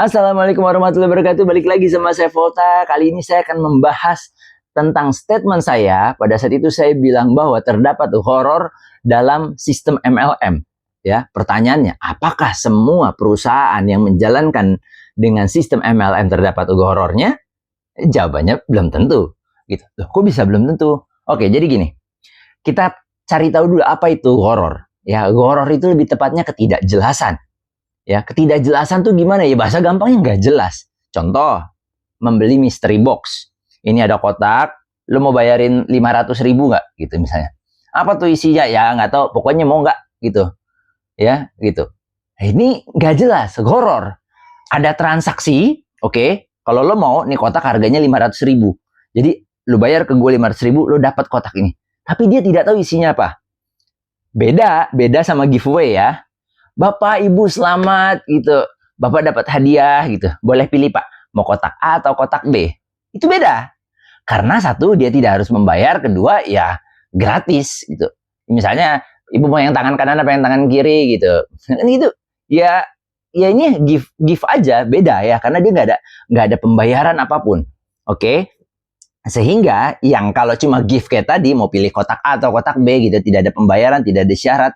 Assalamualaikum warahmatullahi wabarakatuh. Balik lagi sama saya Volta. Kali ini saya akan membahas tentang statement saya. Pada saat itu saya bilang bahwa terdapat horor dalam sistem MLM. Ya, pertanyaannya, apakah semua perusahaan yang menjalankan dengan sistem MLM terdapat horornya? Jawabannya belum tentu. Gitu. Loh, kok bisa belum tentu? Oke, jadi gini. Kita cari tahu dulu apa itu horor. Ya, horor itu lebih tepatnya ketidakjelasan. Ya, ketidakjelasan tuh gimana ya? Bahasa gampangnya nggak jelas. Contoh, membeli mystery box. Ini ada kotak, lo mau bayarin 500.000 nggak? Gitu misalnya. Apa tuh isinya? Ya nggak tahu, pokoknya mau nggak? Gitu. Ya, gitu. Nah, ini nggak jelas, horor. Ada transaksi, oke. Kalau lo mau, nih kotak harganya 500.000. Jadi, lo bayar ke gue 500.000, lo dapat kotak ini. Tapi dia tidak tahu isinya apa. Beda sama giveaway ya. Bapak, Ibu selamat gitu. Bapak dapat hadiah gitu. Boleh pilih Pak, mau kotak A atau kotak B. Itu beda. Karena satu, dia tidak harus membayar. Kedua, ya gratis gitu. Misalnya, Ibu mau yang tangan kanan apa yang tangan kiri gitu. Itu ya ini give aja, beda ya. Karena dia nggak ada pembayaran apapun. Oke? Sehingga yang kalau cuma gift kayak tadi, mau pilih kotak A atau kotak B gitu, tidak ada pembayaran, tidak ada syarat,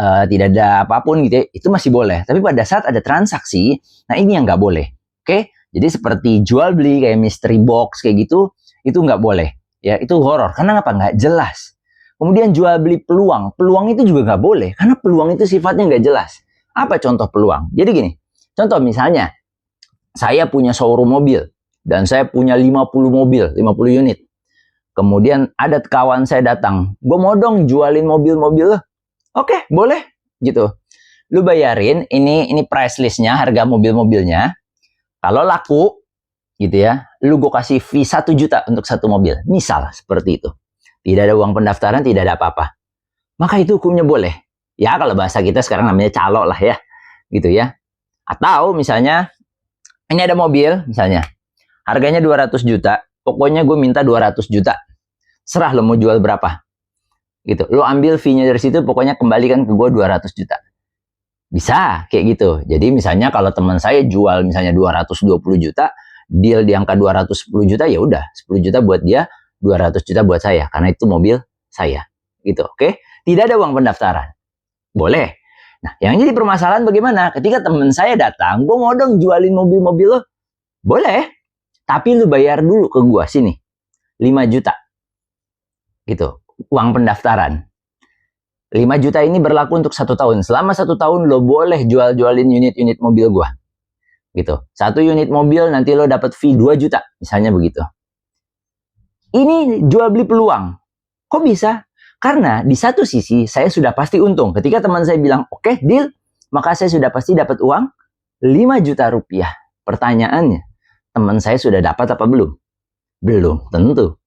tidak ada apapun gitu ya, itu masih boleh. Tapi pada saat ada transaksi, nah ini yang nggak boleh. Oke? Jadi seperti jual beli kayak mystery box kayak gitu, itu nggak boleh. Ya, itu horor. Karena apa? Nggak jelas. Kemudian jual beli peluang. Peluang itu juga nggak boleh. Karena peluang itu sifatnya nggak jelas. Apa contoh peluang? Jadi gini. Contoh misalnya, saya punya showroom mobil. Dan saya punya 50 mobil, 50 unit. Kemudian ada kawan saya datang. Gue mau dong jualin mobil-mobil. Oke, boleh gitu. Lu bayarin ini price listnya, harga mobil-mobilnya. Kalau laku gitu ya, lu gue kasih fee 1 juta untuk satu mobil. Misal seperti itu. Tidak ada uang pendaftaran, tidak ada apa-apa. Maka itu hukumnya boleh. Ya kalau bahasa kita sekarang namanya calo lah ya. Gitu ya. Atau misalnya ini ada mobil misalnya. Harganya 200 juta. Pokoknya gue minta 200 juta. Serah lo mau jual berapa. Gitu. Lo ambil fee-nya dari situ, pokoknya kembalikan ke gue 200 juta. Bisa kayak gitu. Jadi misalnya kalau teman saya jual misalnya 220 juta, deal di angka 210 juta, ya udah 10 juta buat dia, 200 juta buat saya karena itu mobil saya. Gitu, oke? Tidak ada uang pendaftaran. Boleh. Nah, yang jadi permasalahan bagaimana? Ketika teman saya datang, gue mau dong jualin mobil-mobil lo. Boleh. Tapi lu bayar dulu ke gue sini. 5 juta. Gitu. Uang pendaftaran. 5 juta ini berlaku untuk 1 tahun. Selama 1 tahun lo boleh jual-jualin unit-unit mobil gua. Gitu. 1 unit mobil nanti lo dapat fee 2 juta. Misalnya begitu. Ini jual beli peluang. Kok bisa? Karena di satu sisi saya sudah pasti untung. Ketika teman saya bilang, oke, deal. Maka saya sudah pasti dapat uang 5 juta rupiah. Pertanyaannya, teman saya sudah dapat apa belum? Belum, tentu.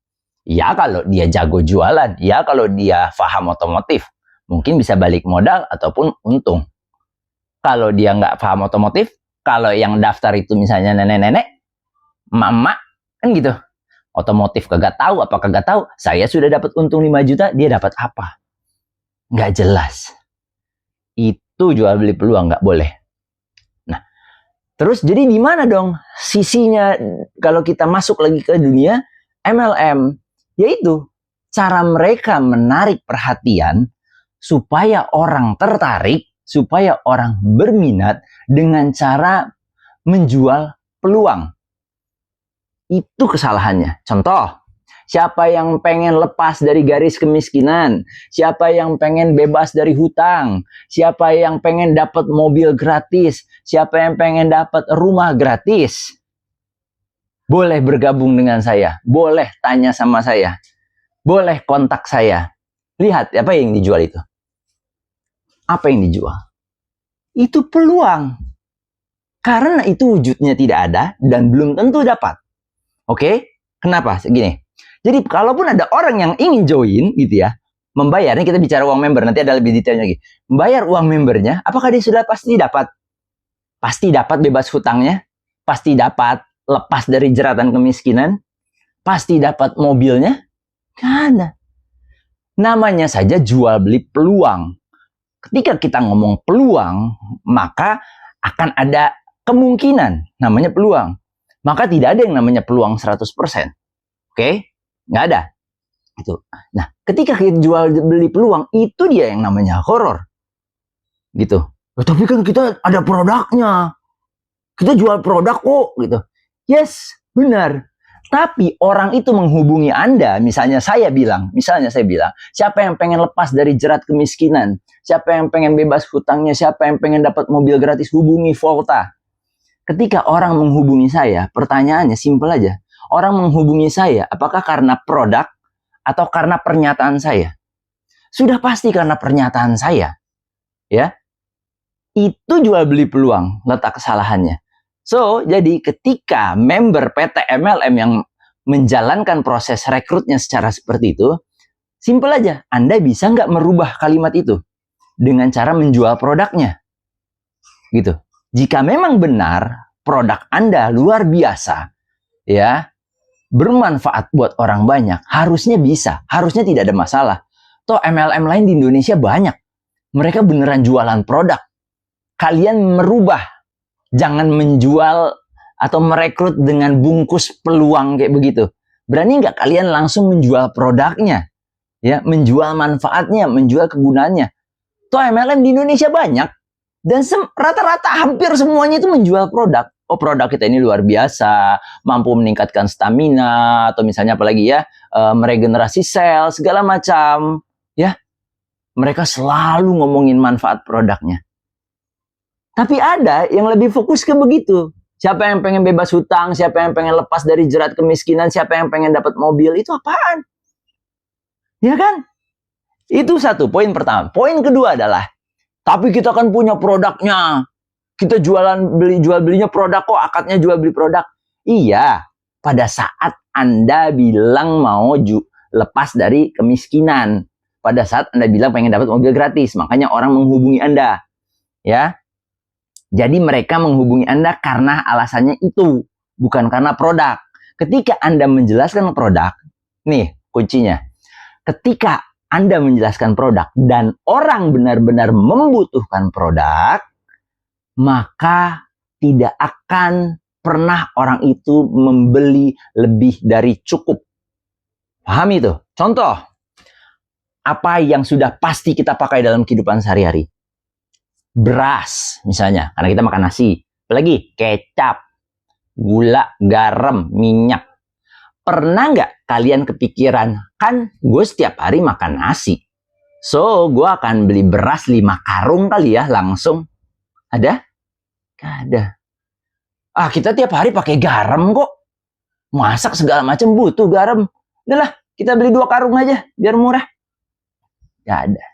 Ya kalau dia jago jualan, ya kalau dia paham otomotif, mungkin bisa balik modal ataupun untung. Kalau dia nggak paham otomotif, kalau yang daftar itu misalnya nenek-nenek, emak-emak, kan gitu. Otomotif kagak tahu, apa kagak tahu, saya sudah dapat untung 5 juta, dia dapat apa? Nggak jelas. Itu jual beli peluang, nggak boleh. Nah, terus jadi di mana dong sisinya kalau kita masuk lagi ke dunia MLM? Yaitu cara mereka menarik perhatian supaya orang tertarik, supaya orang berminat dengan cara menjual peluang. Itu kesalahannya. Contoh, siapa yang pengen lepas dari garis kemiskinan, siapa yang pengen bebas dari hutang, siapa yang pengen dapat mobil gratis, siapa yang pengen dapat rumah gratis. Boleh bergabung dengan saya, boleh tanya sama saya, boleh kontak saya. Lihat apa yang dijual itu. Apa yang dijual? Itu peluang. Karena itu wujudnya tidak ada dan belum tentu dapat. Oke? Kenapa? Gini. Jadi kalaupun ada orang yang ingin join gitu ya, membayar, ini kita bicara uang member, nanti ada lebih detailnya lagi. Membayar uang membernya, apakah dia sudah pasti dapat? Pasti dapat bebas hutangnya, pasti dapat lepas dari jeratan kemiskinan, pasti dapat mobilnya. Nggak ada. Namanya saja jual beli peluang. Ketika kita ngomong peluang, maka akan ada kemungkinan, namanya peluang. Maka tidak ada yang namanya peluang 100%. Oke? Nggak ada. Gitu. Nah, ketika kita jual beli peluang, itu dia yang namanya horor. Gitu. Tapi kan kita ada produknya. Kita jual produk kok, gitu. Yes, benar. Tapi orang itu menghubungi Anda, misalnya saya bilang, siapa yang pengen lepas dari jerat kemiskinan? Siapa yang pengen bebas hutangnya? Siapa yang pengen dapat mobil gratis? Hubungi Volta. Ketika orang menghubungi saya, pertanyaannya simpel aja. Orang menghubungi saya, apakah karena produk atau karena pernyataan saya? Sudah pasti karena pernyataan saya. Ya. Itu jual beli peluang, letak kesalahannya. So, jadi ketika member PT MLM yang menjalankan proses rekrutnya secara seperti itu, simpel aja, Anda bisa nggak merubah kalimat itu dengan cara menjual produknya. Gitu. Jika memang benar produk Anda luar biasa, ya, bermanfaat buat orang banyak, harusnya bisa, harusnya tidak ada masalah. Toh MLM lain di Indonesia banyak. Mereka beneran jualan produk. Kalian merubah. Jangan menjual atau merekrut dengan bungkus peluang kayak begitu. Berani nggak kalian langsung menjual produknya? Ya, menjual manfaatnya, menjual kegunaannya. Toh MLM di Indonesia banyak. Dan rata-rata hampir semuanya itu menjual produk. Oh, produk kita ini luar biasa, mampu meningkatkan stamina, atau misalnya apalagi ya, meregenerasi sel, segala macam. Ya, mereka selalu ngomongin manfaat produknya. Tapi ada yang lebih fokus ke begitu. Siapa yang pengen bebas hutang, siapa yang pengen lepas dari jerat kemiskinan, siapa yang pengen dapat mobil, itu apaan? Ya kan? Itu satu, poin pertama. Poin kedua adalah, tapi kita kan punya produknya. Kita jual belinya produk kok, akadnya jual beli produk. Iya, pada saat Anda bilang mau lepas dari kemiskinan. Pada saat Anda bilang pengen dapat mobil gratis, makanya orang menghubungi Anda. Ya. Jadi mereka menghubungi Anda karena alasannya itu, bukan karena produk. Ketika Anda menjelaskan produk, nih kuncinya. Ketika Anda menjelaskan produk dan orang benar-benar membutuhkan produk, maka tidak akan pernah orang itu membeli lebih dari cukup. Pahami itu? Contoh, apa yang sudah pasti kita pakai dalam kehidupan sehari-hari? Beras misalnya, karena kita makan nasi. Apalagi kecap, gula, garam, minyak. Pernah nggak kalian kepikiran, kan gue setiap hari makan nasi, so gue akan beli beras 5 karung kali ya langsung. Ada? Gak ada. Ah, kita tiap hari pakai garam kok. Masak segala macam butuh garam. Udahlah, kita beli 2 karung aja biar murah. Gak ada.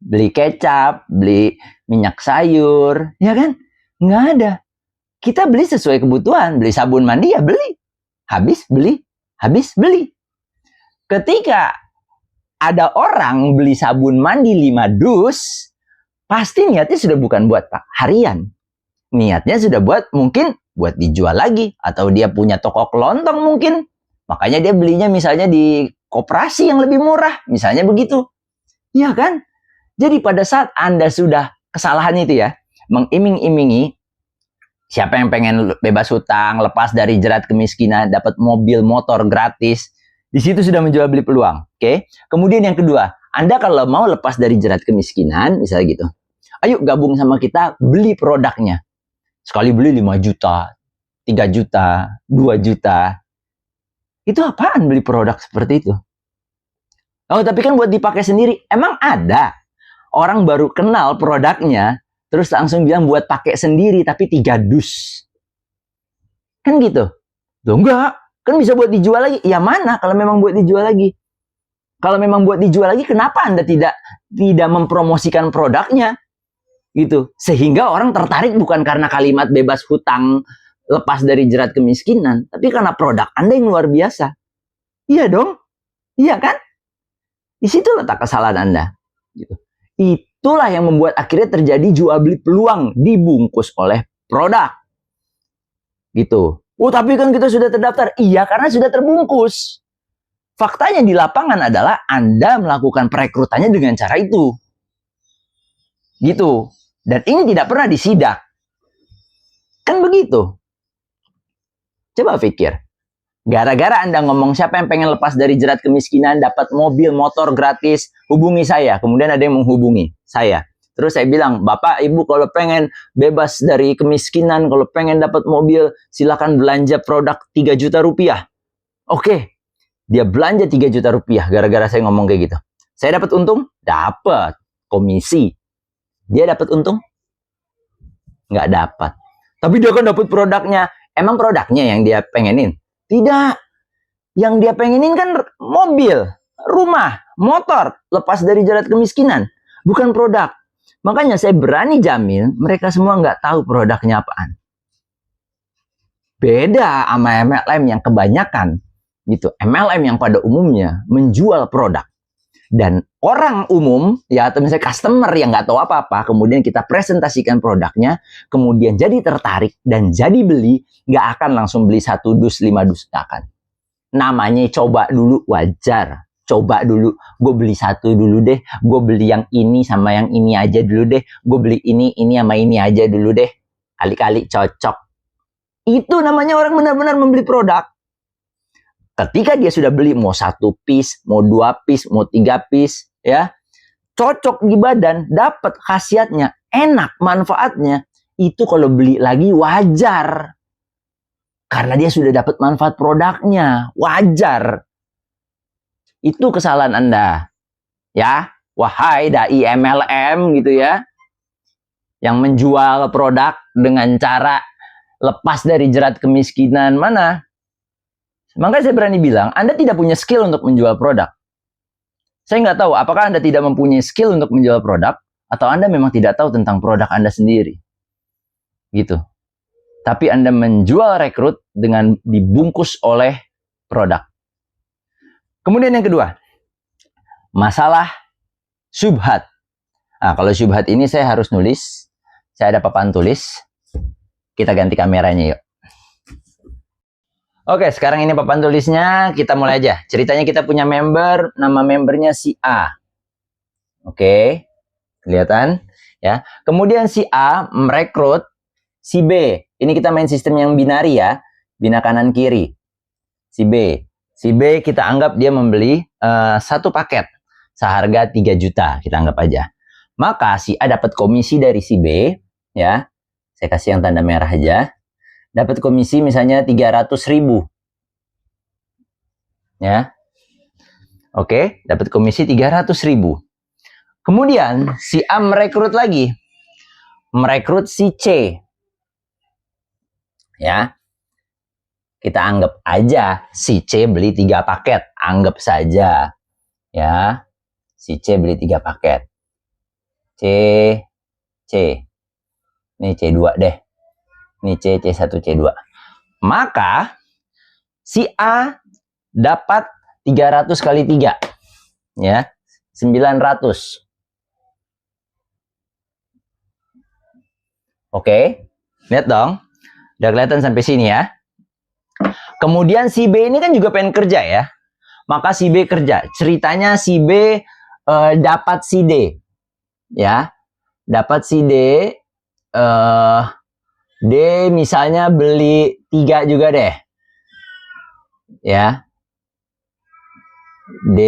Beli kecap, beli minyak sayur, ya kan? Nggak ada. Kita beli sesuai kebutuhan. Beli sabun mandi ya beli. Habis beli. Habis beli. Ketika ada orang beli sabun mandi 5 dus, pasti niatnya sudah bukan buat harian. Niatnya sudah mungkin buat dijual lagi. Atau dia punya toko kelontong mungkin. Makanya dia belinya misalnya di koperasi yang lebih murah. Misalnya begitu. Ya kan? Jadi pada saat Anda sudah kesalahan itu ya, mengiming-imingi, siapa yang pengen bebas hutang, lepas dari jerat kemiskinan, dapat mobil, motor gratis, di situ sudah menjual beli peluang. Oke? Kemudian yang kedua, Anda kalau mau lepas dari jerat kemiskinan, misalnya gitu, ayo gabung sama kita, beli produknya. Sekali beli 5 juta, 3 juta, 2 juta. Itu apaan beli produk seperti itu? Oh, tapi kan buat dipakai sendiri. Emang ada orang baru kenal produknya, terus langsung bilang buat pakai sendiri, tapi 3 dus. Kan gitu? Loh enggak, kan bisa buat dijual lagi. Ya mana kalau memang buat dijual lagi? Kalau memang buat dijual lagi, kenapa Anda tidak mempromosikan produknya? Gitu. Sehingga orang tertarik bukan karena kalimat bebas hutang, lepas dari jerat kemiskinan, tapi karena produk Anda yang luar biasa. Iya dong? Iya kan? Di situ letak kesalahan Anda. Gitu. Itulah yang membuat akhirnya terjadi jual beli peluang dibungkus oleh produk. Gitu. Oh, tapi kan kita sudah terdaftar. Iya, karena sudah terbungkus. Faktanya di lapangan adalah Anda melakukan perekrutannya dengan cara itu. Gitu. Dan ini tidak pernah disidak. Kan begitu. Coba pikir. Gara-gara Anda ngomong siapa yang pengen lepas dari jerat kemiskinan, dapat mobil, motor gratis, hubungi saya. Kemudian ada yang menghubungi saya. Terus saya bilang, Bapak, Ibu kalau pengen bebas dari kemiskinan, kalau pengen dapat mobil, silakan belanja produk 3 juta rupiah. Oke, dia belanja 3 juta rupiah gara-gara saya ngomong kayak gitu. Saya dapat untung? Dapat. Komisi. Dia dapat untung? Nggak dapat. Tapi dia kan dapat produknya. Emang produknya yang dia pengenin? Tidak. Yang dia pengenin kan mobil, rumah, motor, lepas dari jerat kemiskinan. Bukan produk. Makanya saya berani jamin mereka semua nggak tahu produknya apaan. Beda sama MLM yang kebanyakan. Gitu. MLM yang pada umumnya menjual produk. Dan orang umum, ya atau misalnya customer yang nggak tahu apa-apa, kemudian kita presentasikan produknya, kemudian jadi tertarik dan jadi beli, nggak akan langsung beli 1 dus, 5 dus, nggak akan. Namanya coba dulu, wajar. Coba dulu, gue beli 1 dulu deh, gue beli yang ini sama yang ini aja dulu deh, gue beli ini sama ini aja dulu deh, kali-kali cocok. Itu namanya orang benar-benar membeli produk. Ketika dia sudah beli mau 1 piece, mau 2 piece, mau 3 piece, ya, cocok di badan, dapat khasiatnya, enak, manfaatnya, itu kalau beli lagi wajar. Karena dia sudah dapat manfaat produknya, wajar. Itu kesalahan Anda. Ya, wahai dai MLM gitu ya, yang menjual produk dengan cara lepas dari jerat kemiskinan, mana? Makanya saya berani bilang, Anda tidak punya skill untuk menjual produk. Saya nggak tahu apakah Anda tidak mempunyai skill untuk menjual produk, atau Anda memang tidak tahu tentang produk Anda sendiri. Gitu. Tapi Anda menjual rekrut dengan dibungkus oleh produk. Kemudian yang kedua, masalah syubhat. Nah, kalau syubhat ini saya harus nulis. Saya ada papan tulis. Kita ganti kameranya yuk. Oke, sekarang ini papan tulisnya, kita mulai aja. Ceritanya kita punya member, nama membernya si A. Oke, kelihatan? Ya. Kemudian si A merekrut si B. Ini kita main sistem yang binari ya, bina kanan kiri. Si B. Si B kita anggap dia membeli 1 paket seharga 3 juta, kita anggap aja. Maka si A dapat komisi dari si B, ya. Saya kasih yang tanda merah aja. Dapat komisi misalnya 300.000. Ya. Oke, dapat komisi 300.000. Kemudian si A merekrut lagi. Merekrut si C. Ya. Kita anggap aja si C beli 3 paket, anggap saja. Ya. Si C beli 3 paket. C. Ini C2 deh. Ini C1, C2. Maka si A dapat 300 kali 3. Ya. 900. Oke. Lihat dong. Udah kelihatan sampai sini ya. Kemudian si B ini kan juga pengen kerja ya. Maka si B kerja. Ceritanya si B dapat si D. Ya. Dapat si D. D misalnya beli 3 juga deh. Ya. D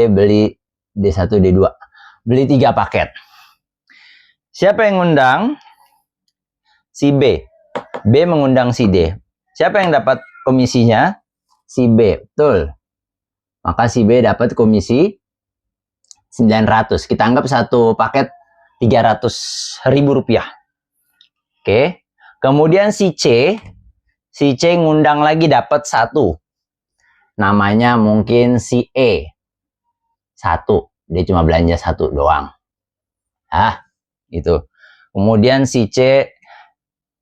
beli D1, D2. Beli 3 paket. Siapa yang ngundang? Si B. B mengundang si D. Siapa yang dapat komisinya? Si B. Betul. Maka si B dapat komisi 900. Kita anggap 1 paket 300.000 rupiah. Oke. Kemudian si C ngundang lagi dapat 1. Namanya mungkin si E. 1. Dia cuma belanja 1 doang. Gitu. Kemudian si C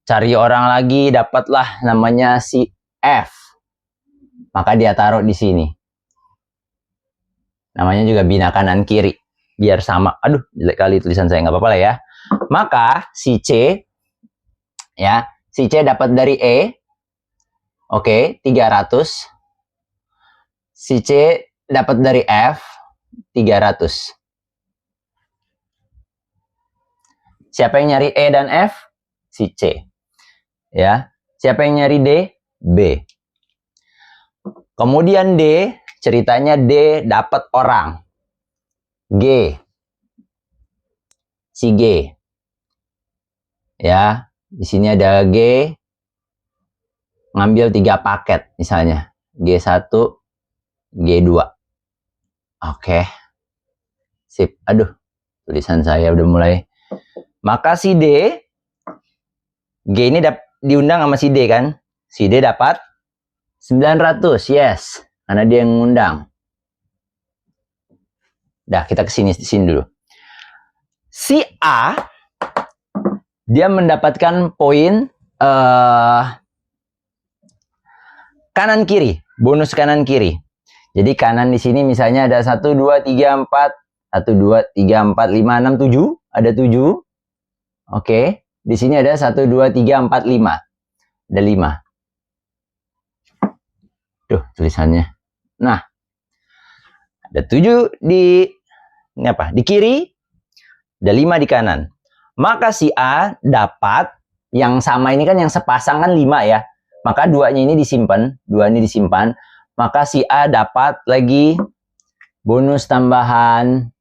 cari orang lagi, dapatlah namanya si F. Maka dia taruh di sini. Namanya juga bina kanan kiri. Biar sama. Aduh, jelek kali tulisan saya, nggak apa-apa lah ya. Maka si C, ya, si C dapat dari E. Oke, 300. Si C dapat dari F, 300. Siapa yang nyari E dan F? Si C. Ya, siapa yang nyari D? B. Kemudian D, ceritanya D dapat orang. G. Si G. Ya, di sini ada G. Ngambil 3 paket misalnya. G1, G2. Oke. Sip. Aduh, tulisan saya udah mulai. Maka si D, G ini diundang sama si D kan? Si D dapat 900, yes. Karena dia yang ngundang. Dah, kita sini dulu. Si A, dia mendapatkan poin kanan kiri, bonus kanan kiri. Jadi kanan di sini misalnya ada 1, 2, 3, 4, 1, 2, 3, 4, 5, 6, 7. Ada 7. Oke. Di sini ada 1, 2, 3, 4, 5. Ada 5. Tuh tulisannya. Nah, ada 7 di ini apa? Di kiri, ada 5 di kanan. Maka si A dapat yang sama ini kan yang sepasang kan 5 ya. Maka 2-nya ini disimpan, 2 ini disimpan. Maka si A dapat lagi bonus tambahan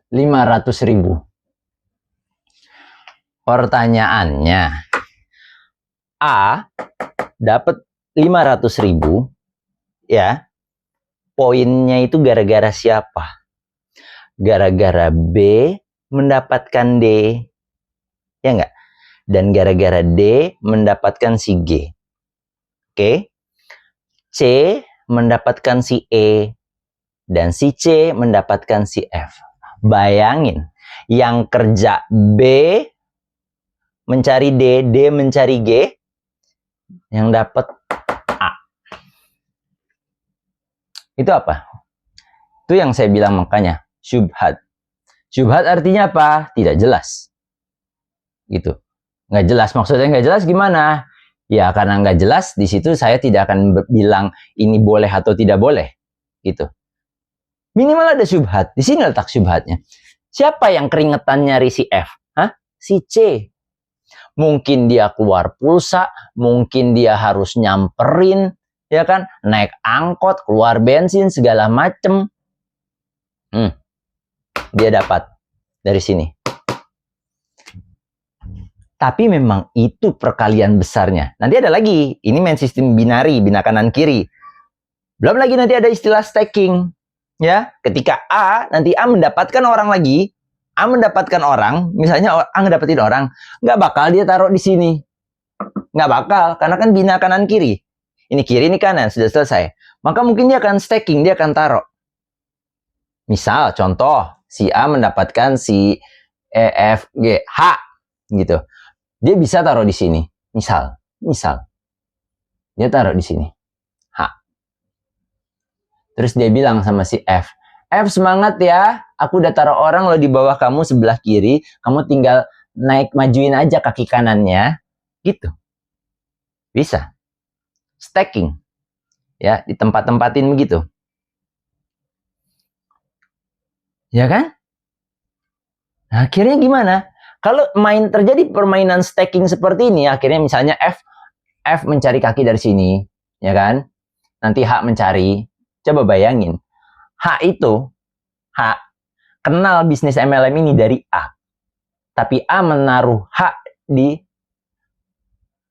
500.000. Pertanyaannya, A dapat 500.000 ya. Poinnya itu gara-gara siapa? Gara-gara B mendapatkan D. Ya enggak? Dan gara-gara D mendapatkan si G. Oke. C mendapatkan si E. Dan si C mendapatkan si F. Bayangin, yang kerja B mencari D, D mencari G, yang dapat A. Itu apa? Itu yang saya bilang makanya syubhat. Syubhat artinya apa? Tidak jelas. Gitu. Nggak jelas, maksudnya nggak jelas gimana? Ya karena nggak jelas, di situ saya tidak akan bilang ini boleh atau tidak boleh. Gitu. Minimal ada syubhat. Di sini letak syubhatnya. Siapa yang keringetan nyari si F? Hah? Si C. Mungkin dia keluar pulsa, mungkin dia harus nyamperin, ya kan? Naik angkot, keluar bensin, segala macem. Dia dapat dari sini. Tapi memang itu perkalian besarnya. Nanti ada lagi. Ini main sistem binari, bina kanan kiri. Belum lagi nanti ada istilah stacking. Ya, ketika A, nanti A mendapatkan orang lagi, A mendapatkan orang, misalnya A ngedapetin orang, nggak bakal dia taruh di sini. Nggak bakal, karena kan bina kanan kiri. Ini kiri, ini kanan, sudah selesai. Maka mungkin dia akan stacking, dia akan taruh. Misal, contoh, si A mendapatkan si E, F, G, H, gitu. Dia bisa taruh di sini. Misal. Dia taruh di sini. Terus dia bilang sama si F, F semangat ya, aku udah taruh orang lo di bawah kamu sebelah kiri, kamu tinggal naik majuin aja kaki kanannya, gitu. Bisa. Stacking. Ya, di tempat-tempatin begitu. Ya kan? Nah, akhirnya gimana? Kalau terjadi permainan stacking seperti ini, akhirnya misalnya F mencari kaki dari sini, ya kan? Nanti H mencari. Coba bayangin, H kenal bisnis MLM ini dari A. Tapi A menaruh H di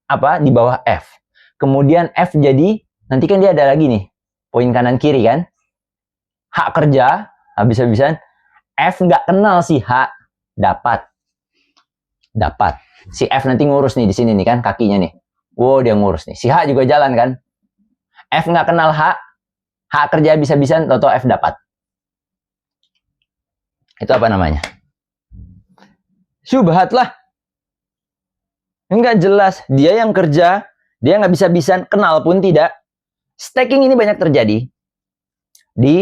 bawah F. Kemudian F jadi, nanti kan dia ada lagi nih, poin kanan kiri kan. H kerja, habis-habisan. F nggak kenal si H, dapat. Si F nanti ngurus nih di sini nih kan, kakinya nih. Wow, dia ngurus nih. Si H juga jalan kan. F nggak kenal H kerja habis-habisan, toto F dapat. Itu apa namanya? Syubhat lah. Enggak jelas. Dia yang kerja, dia nggak bisa-bisan, kenal pun tidak. Stacking ini banyak terjadi di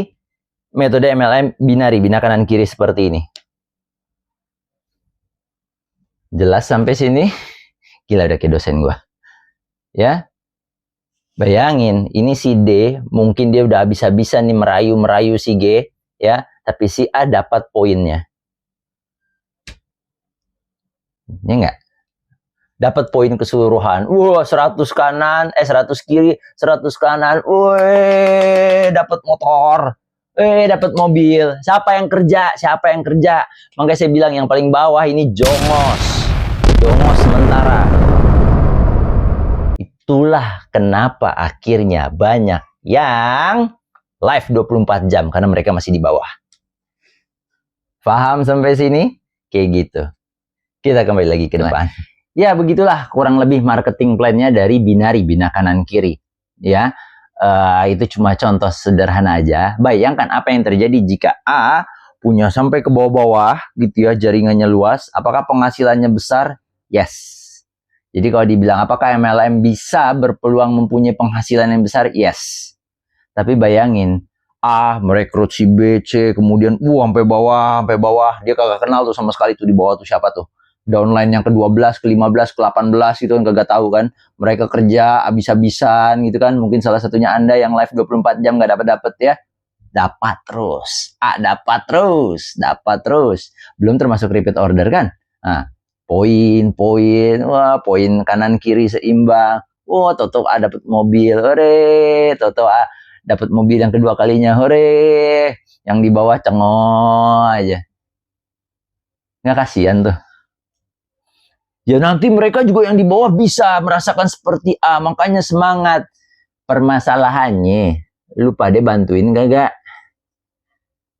metode MLM binari, bina kanan kiri seperti ini. Jelas sampai sini? Gila, udah kayak dosen gua. Ya. Bayangin, ini si D, mungkin dia udah habis-habisan nih merayu si G, ya, tapi si A dapat poinnya. Ya enggak? Dapat poin keseluruhan. Wah, 100 kanan, 100 kiri, 100 kanan. Wih, dapat motor. Dapat mobil. Siapa yang kerja? Siapa yang kerja? Makanya saya bilang yang paling bawah ini jongos. Jongos sementara. Itulah kenapa akhirnya banyak yang live 24 jam karena mereka masih di bawah. Paham sampai sini? Kayak gitu. Kita kembali lagi ke depan. Ya, begitulah kurang lebih marketing plan-nya dari binari, bina kanan kiri. Ya, itu cuma contoh sederhana aja. Bayangkan apa yang terjadi jika A punya sampai ke bawah-bawah gitu ya, jaringannya luas. Apakah penghasilannya besar? Yes. Jadi kalau dibilang apakah MLM bisa berpeluang mempunyai penghasilan yang besar? Yes. Tapi bayangin, A merekrut si B, C, kemudian sampai bawah. Dia kagak kenal tuh sama sekali tuh di bawah tuh siapa tuh. Downline yang ke-12, ke-15, ke-18 gitu kan kagak tahu kan. Mereka kerja habis-habisan gitu kan. Mungkin salah satunya Anda yang live 24 jam gak dapat ya. Dapat terus. Dapat terus. Belum termasuk repeat order kan. Nah, poin. Wah, poin kanan kiri seimbang. Wah, Toto A dapat mobil. Hore. Toto A dapat mobil yang kedua kalinya. Hore. Yang di bawah cengok aja. Nggak kasihan tuh. Ya nanti mereka juga yang di bawah bisa merasakan seperti A. Makanya semangat. Permasalahannya, lupa deh bantuin gak?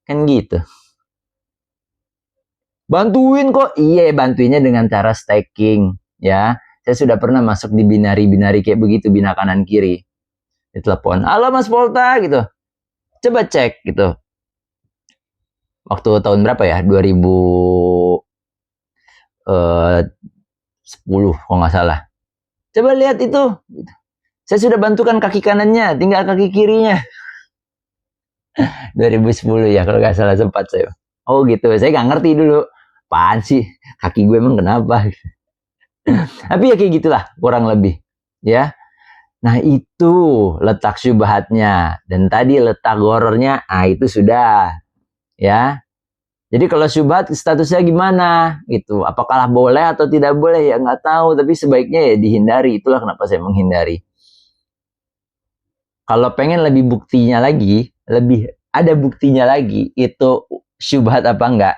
Kan gitu. Bantuin kok. Iya, bantuinnya dengan cara staking. Ya, saya sudah pernah masuk di binari kayak begitu. Bina kanan kiri. Ditelepon. Halo Mas Volta gitu. Coba cek gitu. Waktu tahun berapa ya? 10 kalau nggak salah. Coba lihat itu. Saya sudah bantukan kaki kanannya, tinggal kaki kirinya. 2010 ya kalau nggak salah sempat saya. Oh gitu, saya nggak ngerti dulu. Apaan sih? Kaki gue emang kenapa? Tapi ya kayak gitulah kurang lebih. Ya. Nah itu letak syubhatnya. Dan tadi letak horornya, itu sudah. Ya. Jadi kalau syubhat statusnya gimana gitu? Apakah boleh atau tidak boleh ya nggak tahu. Tapi sebaiknya ya dihindari. Itulah kenapa saya menghindari. Kalau pengen lebih buktinya lagi, lebih ada buktinya lagi itu syubhat apa enggak?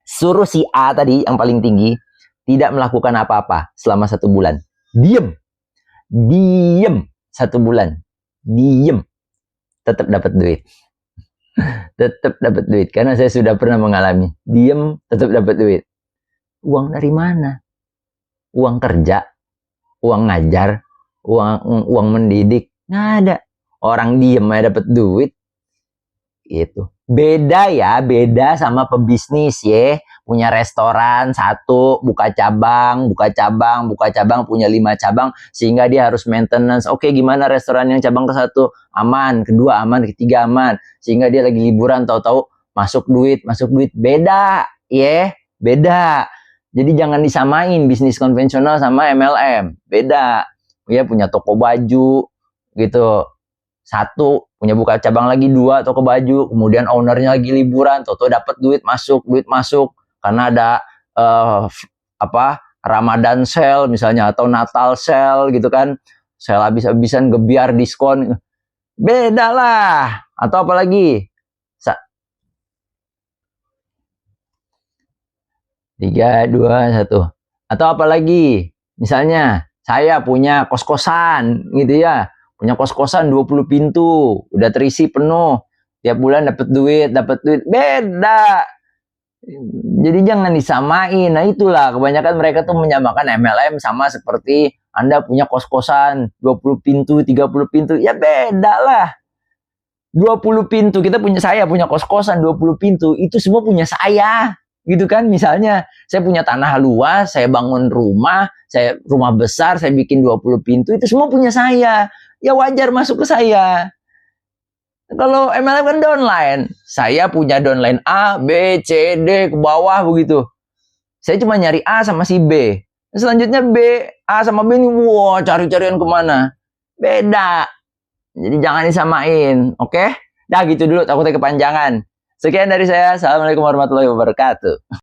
Suruh si A tadi yang paling tinggi tidak melakukan apa-apa selama 1 bulan. Diem 1 bulan. Diem. Tetap dapat duit. Tetap dapat duit karena saya sudah pernah mengalami. Diem tetap dapat duit. Uang dari mana? Uang kerja, uang ngajar, uang mendidik, nggak ada. Orang diem aja dapat duit. Gitu. Beda sama pebisnis ya. Punya restoran 1, buka cabang, punya 5 cabang, sehingga dia harus maintenance. Oke, gimana restoran yang cabang ke-1? Aman, kedua aman, ketiga aman. Sehingga dia lagi liburan, tahu-tahu masuk duit. Beda, ya. Beda. Jadi jangan disamain bisnis konvensional sama MLM. Beda. Ya, punya toko baju, gitu. 1, punya buka cabang lagi 2 toko baju, kemudian ownernya lagi liburan, toto dapat duit masuk karena ada Ramadan sale misalnya atau Natal sale gitu kan, sale habis-habisan gebiar diskon, beda lah. Atau apalagi 3, 2, 1. Atau apalagi misalnya saya punya kos-kosan gitu ya, punya kos-kosan 20 pintu, udah terisi penuh, tiap bulan dapat duit, beda. Jadi jangan disamain. Nah itulah kebanyakan mereka tuh menyamakan MLM sama seperti Anda punya kos-kosan 20 pintu, 30 pintu, ya beda lah. 20 pintu, saya punya kos-kosan 20 pintu, itu semua punya saya. Gitu kan, misalnya saya punya tanah luas, saya bangun rumah besar, saya bikin 20 pintu, itu semua punya saya. Ya wajar masuk ke saya. Kalau MLM kan downline, saya punya downline A, B, C, D ke bawah begitu. Saya cuma nyari A sama si B. Selanjutnya B, A sama B ini cari-carian kemana? Beda. Jadi jangan disamain, oke? Dah gitu dulu, takutnya kepanjangan. Sekian dari saya. Assalamualaikum warahmatullahi wabarakatuh.